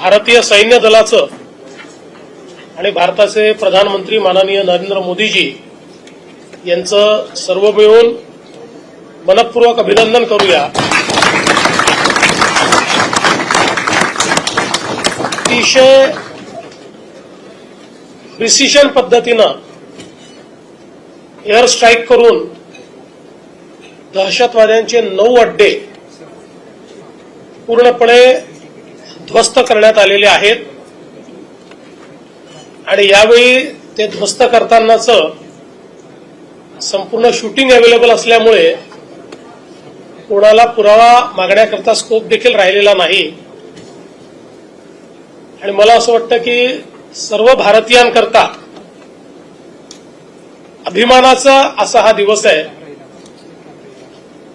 भारतीय सैन्य दलाचं आणि भारताचे प्रधानमंत्री माननीय नरेंद्र मोदीजी यांचं सर्व मिळून मनपूर्वक अभिनंदन करूया। अतिशय प्रिसिशन पद्धतीनं एअर स्ट्राईक करून दहशतवाद्यांचे 9 अड्डे पूर्णपणे ध्वस्त करण्यात आलेले आहेत आणि यावेळी ते ध्वस्त करतानाच संपूर्ण शूटिंग अवेलेबल असल्यामुळे कोणाला पुरावा मागण्याकरता स्कोप देखील राहिलेला नाही आणि मला असं वाटतं की सर्व भारतीयांकरता अभिमानाचा असा हा दिवस आहे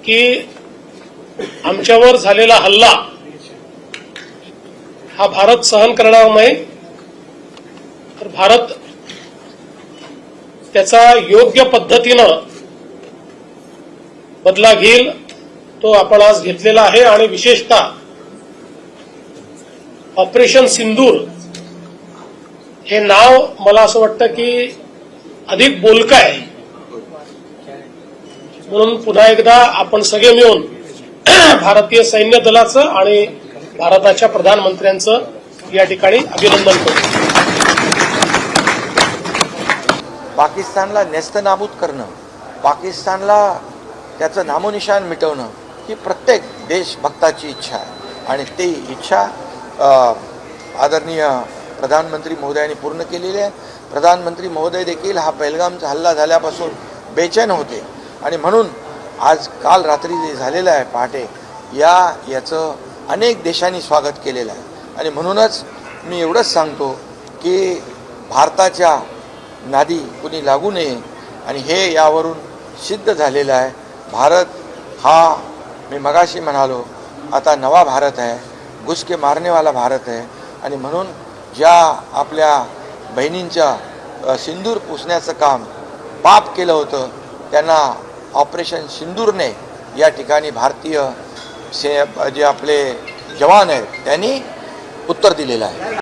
की आमच्यावर झालेला हल्ला हा भारत सहन करणार नाही, तर भारत त्याचा योग्य पद्धतीनं बदला घेईल, तो आपण आज घेतलेला आहे। आणि विशेषतः ऑपरेशन सिंदूर हे नाव मला असं वाटतं की अधिक बोलकं आहे, म्हणून पुन्हा एकदा आपण सगळे मिळून भारतीय सैन्य दलाचं आणि भारताच्या प्रधानमंत्र्यांचं या ठिकाणी अभिनंदन करू। पाकिस्तानला नेस्तनाबूत करणं, पाकिस्तानला त्याचं नामोनिशान मिटवणं ही प्रत्येक देशभक्ताची इच्छा आहे आणि ती इच्छा आदरणीय प्रधानमंत्री महोदयांनी पूर्ण केलेली आहे। प्रधानमंत्री महोदय देखील हा पहलगामचा हल्ला झाल्यापासून बेचैन होते आणि म्हणून आज काल रात्री जे झालेलं आहे पहाटे याचं अनेक देशांनी स्वागत केलेलं आहे आणि म्हणूनच मी एवढंच सांगतो की भारताच्या नादी कुणी लागू नये आणि हे यावरून सिद्ध झालेलं आहे। भारत हा मी मगाशी म्हणालो आता नवा भारत आहे, घुसके मारनेवाला भारत आहे आणि म्हणून ज्या आपल्या बहिणींच्या सिंदूर पुसण्याचं काम पाप केलं होतं त्यांना ऑपरेशन सिंदूरने या ठिकाणी भारतीय जे आपले जवान आहेत त्यांनी उत्तर दिलेलं आहे।